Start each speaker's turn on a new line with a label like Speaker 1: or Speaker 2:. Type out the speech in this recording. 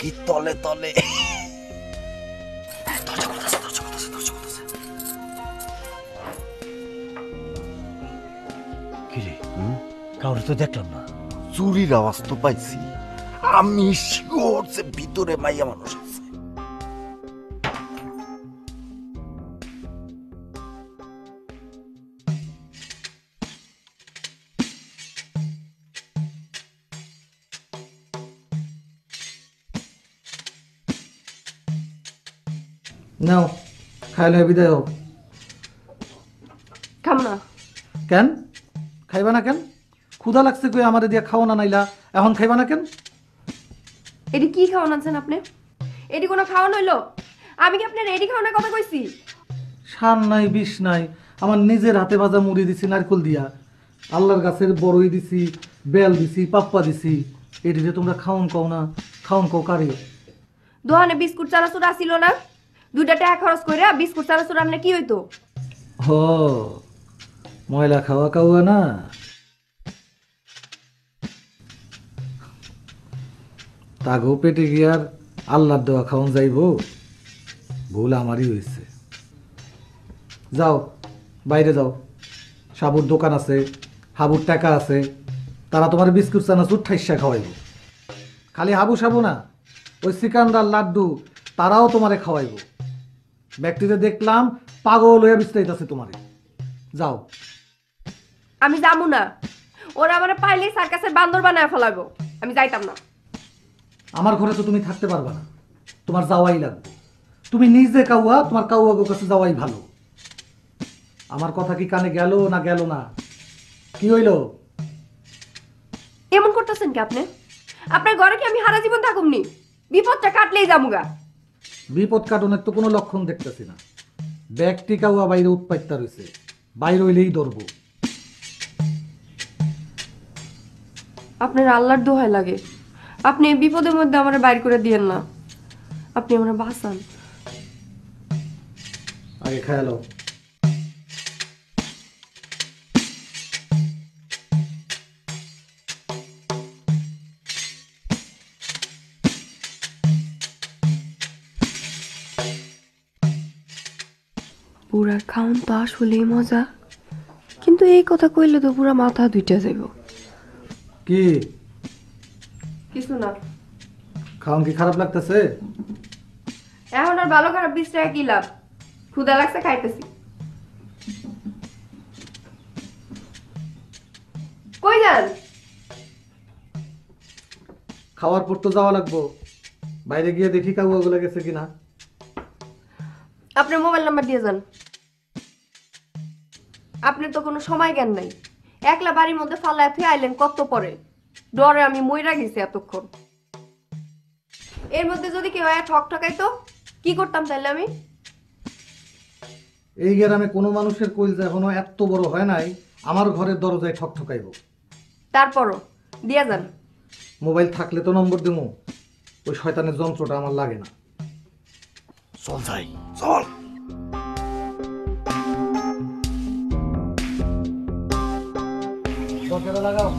Speaker 1: কি তলে তলে। কিরে কাউরে তো দেখলাম না। চুরির আওয়াজ তো পাইছি, আমি শিওর যে ভিতরে মাইয়া মানুষ আছে।
Speaker 2: নাও খাইলে বিদায় হোক।
Speaker 3: খাম না।
Speaker 2: কেন খাইবা না কেন? ক্ষুধা লাগছে কই আমারে দিয়া খাও না নাইলা, এখন খাইবা না কেন?
Speaker 3: এটি কি খাওয়ান আনছেন আপনি? এটি কোনো খাওয়ান হইলো? আমি কি আপনার এটি খাওয়ানোর কথা কইছি?
Speaker 2: সার নাই বিষ নাই, আমার নিজের হাতে ভাজা মুড়ি দিছি নারকল দিয়া, আল্লাহর গাছের বড়ই দিছি, বেল দিছি, পাপ্পা দিছি, এটিতে তোমরা খাওন কও না? খাওন কও কারে?
Speaker 3: দোকানে বিস্কুট চানাচুর আসিল না? 2টা টাকা খরচ কইরা বিস্কুট চানাচুর আনলে কি হইতো?
Speaker 2: হ ময়লা খাওয়া কাওয়া না। তাগো পেটে গিয়ার আল্লাহর দেওয়া খাওন যাইব? ভুল আমারই হয়েছে। যাও বাইরে যাও, সাবুর দোকান আছে, হাবুর টাকা আছে, তারা তোমার বিস্কুট চানাচুর ঠাইসা খাওয়াইব। খালি হাবু সাবু না, ওই সিকান্দার লাড্ডু তারাও তোমারে খাওয়াইব। ব্যক্তিতে দেখলাম পাগল হয়ে বিস্তারিত তোমারে। যাও।
Speaker 3: আমি যামু না। ওরা আমারে পাইলেই সার্কাসের বান্দর বানায় ফেলাবো। আমি যাইতাম না।
Speaker 2: আমার ঘরে তো তুমি থাকতে পারবা না, তোমার যাওয়াই লাগবে। তুমি নিজে কাউয়া, তোমার কাউয়াগোর কাছে যাওয়াই ভালো। আমার কথা কি কানে গেল না গেল না? কি হইল?
Speaker 3: এমন করতেছেন কি আপনি? আপনার ঘরে কি আমি সারা জীবন থাকুমনি? বিপদটা কাটলেই যামুগা।
Speaker 2: বিপদ কাটনের তো কোনো লক্ষণ দেখতেছি না। ব্যক্তি কাউয়া বাইরে উৎপাইতা রয়েছে, বাইরে হইলেই ধরবো।
Speaker 3: আপনার আল্লাহর দোহাই লাগে, আপনি এই বিপদের মধ্যে আমার বাইর করে দিয়েন না। আপনি আমার বাঁচান।
Speaker 2: আগে খেয়ালো।
Speaker 3: পুরার খাউন তো আসলেই মজা, কিন্তু এই কথা কইলে তো পুরা মাথা দুইটা যাইব।
Speaker 2: কি
Speaker 3: কিছু না।
Speaker 2: খাওন কি খারাপ লাগতেছে?
Speaker 3: এখন আর ভালো খারাপ বিশ্রায় কি লাভ? ক্ষুধা লাগছে, খাইতেছি। কই যান?
Speaker 2: খাওয়ার পর তো যাওয়া লাগবো, বাইরে গিয়ে দেখি কাউয়াগুলো গেছে কিনা।
Speaker 3: আপনার মোবাইল নাম্বার দিয়ে যান। আপনার তো কোনো সময় জ্ঞান নাই। একলা বাড়ির মধ্যে ফালায় থুয়ে আইলেন কত পরে। ডরে আমি মইরা গেছি এতক্ষণ। এর মধ্যে যদি কেউ ঠক ঠকাইতো কি করতাম তাহলে আমি?
Speaker 2: এই গ্রামে কোনো মানুষের কইলজা এখনো এত বড় হয় নাই আমার ঘরের দরজায় ঠকঠকাইব।
Speaker 3: তারপরও দিয়া যান।
Speaker 2: মোবাইল থাকলে তো নম্বর দেবো, ওই শয়তানের যন্ত্রটা আমার লাগে না।
Speaker 1: চল যাই, চল।
Speaker 2: দরজাটা লাগাও।